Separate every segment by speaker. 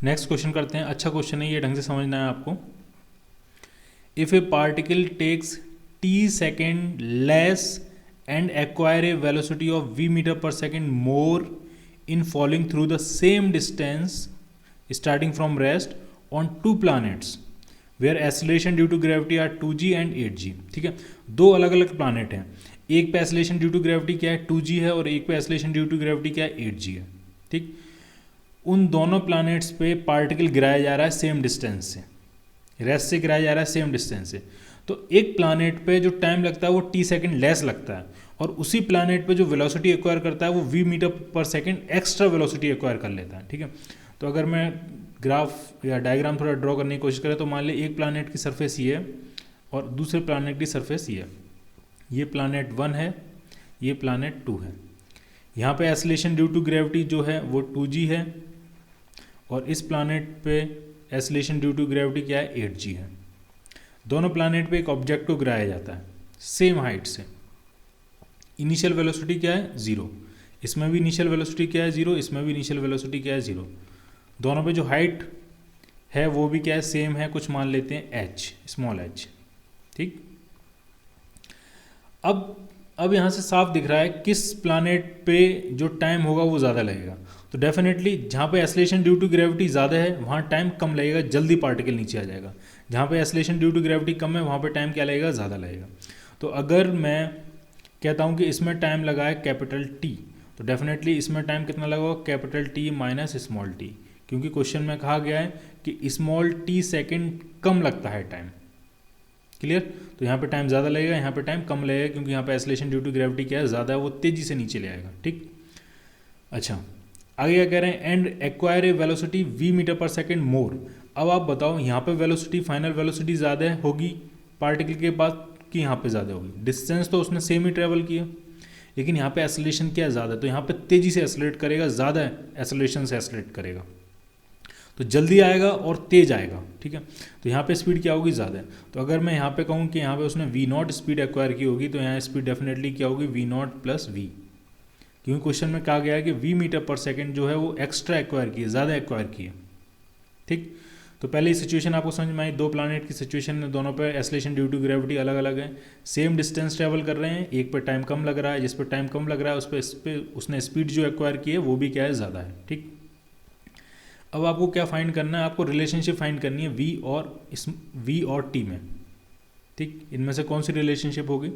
Speaker 1: Next question करते हैं। अच्छा क्वेश्चन है ये, ढंग से समझना है आपको। If a particle takes t seconds less and acquire a velocity of v metre पर second more in falling through the same distance starting from rest on two planets where acceleration due to gravity are 2g and 8g। ठीक है, दो अलग अलग planet हैं, एक पे acceleration due to gravity क्या है 2g है और एक पे एक्सेलरेशन ड्यू टू ग्रेविटी क्या है 8g है। ठीक, उन दोनों प्लैनेट्स पे पार्टिकल गिराया जा रहा है सेम डिस्टेंस से, रेस्ट से गिराया जा रहा है सेम डिस्टेंस से। तो एक प्लैनेट पे जो टाइम लगता है वो t सेकेंड लेस लगता है और उसी प्लैनेट पे जो वेलोसिटी एक्वायर करता है वो v मीटर पर सेकेंड एक्स्ट्रा वेलोसिटी एक्वायर कर लेता है। ठीक है, तो अगर मैं ग्राफ या डायग्राम थोड़ा ड्रॉ करने की कोशिश करें तो मान लीजिए एक प्लैनेट की सरफेस ये है और दूसरे प्लैनेट की सरफेस ये है। ये प्लैनेट 1 है, ये प्लैनेट 2 है। यहाँ पे एक्सेलरेशन ड्यू टू ग्रेविटी जो है वो 2g है और इस प्लैनेट पे एक्सेलरेशन ड्यू टू ग्रेविटी क्या है 8g है। दोनों प्लैनेट पे एक ऑब्जेक्ट को गिराया जाता है सेम हाइट से। इनिशियल वेलोसिटी क्या है 0, इसमें भी इनिशियल वेलोसिटी क्या है 0, इसमें भी इनिशियल वेलोसिटी क्या है 0। दोनों पे जो हाइट है वो भी क्या है सेम है, कुछ मान लेते हैं h, स्मॉल h। ठीक, अब यहाँ से साफ दिख रहा है किस प्लैनेट पे जो टाइम होगा वो ज़्यादा लगेगा। तो डेफिनेटली जहाँ पे एक्सेलरेशन ड्यू टू ग्रेविटी ज़्यादा है वहाँ टाइम कम लगेगा, जल्दी पार्टिकल नीचे आ जाएगा। जहाँ पे एक्सेलरेशन ड्यू टू ग्रेविटी कम है वहाँ पे टाइम क्या लगेगा, ज़्यादा लगेगा। तो अगर मैं कहता हूँ कि इसमें टाइम लगा है कैपिटल T, तो डेफिनेटली इसमें टाइम कितना लगा capital T minus small t, क्योंकि क्वेश्चन में कहा गया है कि स्मॉल t सेकेंड कम लगता है टाइम। क्लियर, तो यहाँ पे टाइम ज़्यादा लगेगा, यहाँ पे टाइम कम लगेगा, क्योंकि यहाँ पे एक्सेलरेशन ड्यू टू ग्रेविटी क्या है ज़्यादा है, वो तेज़ी से नीचे ले आएगा। ठीक, अच्छा आगे क्या कह रहे हैं, and acquire a velocity v metre पर सेकेंड मोर। अब आप बताओ यहाँ पे वेलोसिटी फाइनल वेलोसिटी ज़्यादा होगी पार्टिकल के पास कि यहाँ पे ज़्यादा होगी। डिस्टेंस तो उसने सेम ही ट्रेवल किया, लेकिन यहाँ पे एक्सेलरेशन क्या है ज़्यादा, तो यहाँ पे तेज़ी से एक्सेलरेट करेगा, ज़्यादा एक्सेलरेशन से एक्सेलरेट करेगा, तो जल्दी आएगा और तेज़ आएगा। ठीक है, तो यहाँ पे स्पीड क्या होगी ज़्यादा। तो अगर मैं यहाँ पे कहूँ कि यहाँ पे उसने v0 स्पीड एक्वायर की होगी, तो यहाँ स्पीड डेफिनेटली क्या होगी v0 प्लस v, क्योंकि क्वेश्चन में कहा गया है कि v मीटर पर सेकेंड जो है वो एक्स्ट्रा एक्वायर की है, ज़्यादा एक्वायर की है। ठीक, तो पहले ही सिचुएशन आपको समझ में आई, दो प्लैनेट की सिचुएशन में दोनों पे एक्सेलरेशन ड्यू टू ग्रेविटी अलग अलग है, सेम डिस्टेंस ट्रेवल कर रहे हैं, एक पे टाइम कम लग रहा है, जिस पे टाइम कम लग रहा है उस पर उसने स्पीड जो एक्वायर की है वो भी क्या है ज़्यादा है। ठीक, अब आपको क्या फाइंड करना है, आपको रिलेशनशिप फाइंड करनी है v और t में। ठीक, इनमें से कौन सी रिलेशनशिप होगी,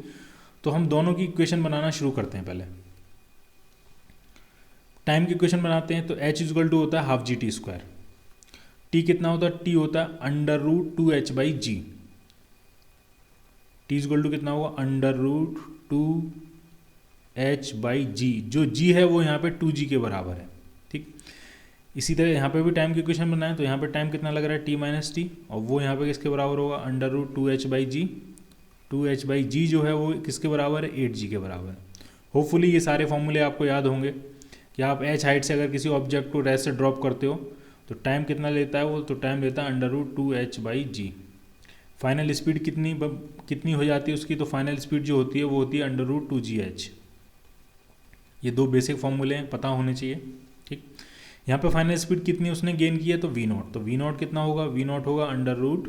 Speaker 1: तो हम दोनों की इक्वेशन बनाना शुरू करते हैं। पहले टाइम की इक्वेशन बनाते हैं, तो h इक्वल टू होता है half g t square, t कितना होता है, t होता है under root 2h by g. t equal to कितना होगा under root 2h by g, जो g है वो यहाँ पे 2g के बराबर है। ठीक, इसी तरह यहाँ पे भी टाइम की इक्वेशन बनाए, तो यहाँ पे टाइम कितना लग रहा है t माइनस टी, और वो यहाँ पे किसके बराबर होगा under root 2h by g. 2h by g जो है वो किसके बराबर है 8g के बराबर है। होपफुली ये सारे फॉर्मूले आपको याद होंगे कि आप h हाइट से अगर किसी ऑब्जेक्ट को रेस्ट से ड्रॉप करते हो तो टाइम कितना लेता है वो, तो टाइम लेता है under root 2h by g. Final speed कितनी हो जाती है उसकी, तो फाइनल स्पीड जो होती है वो होती है अंडर रूट 2gh। ये दो बेसिक फॉर्मूले हैं, पता होने चाहिए। ठीक, यहाँ पे फाइनल स्पीड कितनी उसने गेन की है, तो v0, तो v0 कितना होगा, v0 होगा अंडर रूट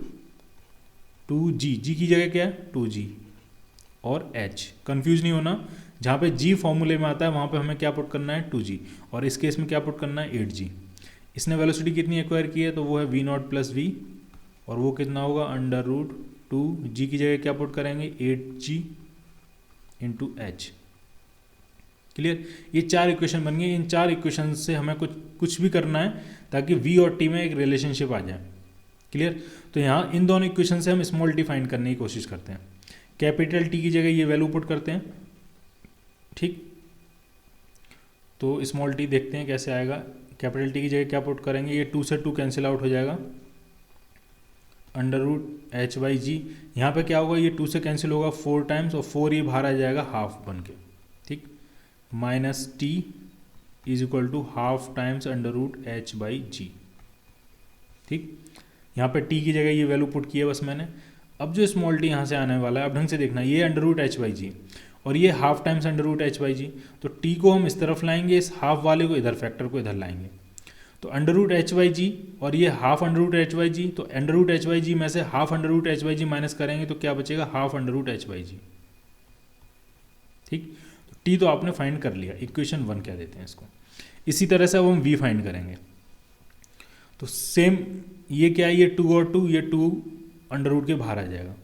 Speaker 1: 2g, g की जगह क्या है 2g और h, कंफ्यूज नहीं होना, जहाँ पे g फॉर्मूले में आता है वहाँ पे हमें क्या पुट करना है 2g, और इस केस में क्या पुट करना है 8g। इसने वेलोसिटी कितनी एक्वायर की है, तो वो है v0 प्लस v, और वो कितना होगा अंडर रूट 2g की जगह क्या पुट करेंगे 8g इंटू h। क्लियर, ये चार इक्वेशन बन गई। इन चार इक्वेशन से हमें कुछ भी करना है ताकि v और t में एक रिलेशनशिप आ जाए। क्लियर, तो यहाँ इन दोनों इक्वेशन से हम स्मॉल t फाइंड करने की कोशिश करते हैं। कैपिटल T की जगह ये वैल्यू पुट करते हैं। ठीक, तो स्मॉल t देखते हैं कैसे आएगा। कैपिटल T की जगह क्या पुट करेंगे, ये 2 से 2 कैंसिल आउट हो जाएगा, अंडर रूट h बाई जी। यहाँ पे क्या होगा, ये 2 से कैंसिल होगा 4 टाइम्स, और 4 ये बाहर आ जाएगा हाफ बन के। ठीक, minus t is equal to half times under root h by g. ठीक, यहाँ पे t की जगह ये वैल्यू पुट की है बस मैंने। अब जो स्मॉल t यहाँ से आने वाला है, अब ढंग से देखना, ये under root h by g और ये half times under root h by g, तो t को हम इस तरफ लाएंगे, इस हाफ वाले को इधर, फैक्टर को इधर लाएंगे, तो under root h by g और ये half under root h by g, तो under root h by g में से half under root h by g minus करेंगे तो क्या बचेगा, half under root h by g. ठीक, तो टी तो आपने फाइंड कर लिया, इक्वेशन 1 क्या देते हैं इसको। इसी तरह से अब हम वी फाइंड करेंगे, तो सेम ये क्या है, ये 2 और 2, ये 2 अंडर रूट के बाहर आ जाएगा।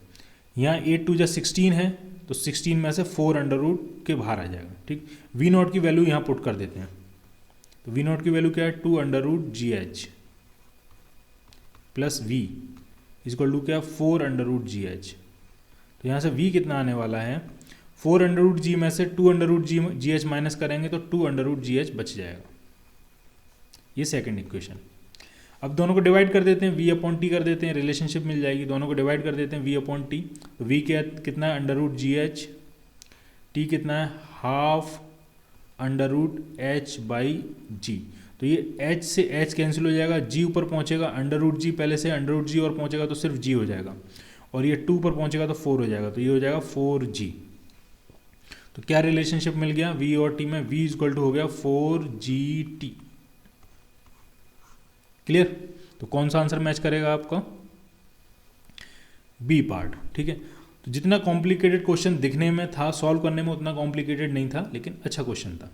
Speaker 1: यहाँ 8 2 16 है, तो 16 में से 4 अंडर रूट के बाहर आ जाएगा। ठीक, वी नॉट की वैल्यू यहाँ पुट कर देते हैं, तो वी नॉट की वैल्यू क्या है, 2 under root g h plus v equal to क्या, 4 अंडर रूट जी एच। तो यहाँ से वी कितना आने वाला है, 4 अंडर रूट जी में से 2 under root g h minus करेंगे तो 2 अंडर रूट जी एच बच जाएगा। ये सेकंड इक्वेशन। अब दोनों को डिवाइड कर देते हैं, वी अपॉन टी कर देते हैं, रिलेशनशिप मिल जाएगी। दोनों को डिवाइड कर देते हैं वी अपॉन टी, तो वी क्या कितना है, under root g h, t कितना है, half under root h by g. तो ये एच से एच कैंसिल हो जाएगा, जी ऊपर पहुंचेगा, अंडर रूट जी पहले से अंडर रूट जी और पहुंचेगा तो सिर्फ जी हो जाएगा, और ये 2 पर पहुंचेगा तो 4 हो जाएगा, तो ये हो जाएगा 4g। तो क्या रिलेशनशिप मिल गया, v और t में, v इक्वल टू हो गया 4gt। क्लियर। तो कौन सा आंसर मैच करेगा आपका, बी पार्ट। ठीक है, तो जितना कॉम्प्लिकेटेड क्वेश्चन दिखने में था, सॉल्व करने में उतना कॉम्प्लिकेटेड नहीं था, लेकिन अच्छा क्वेश्चन था।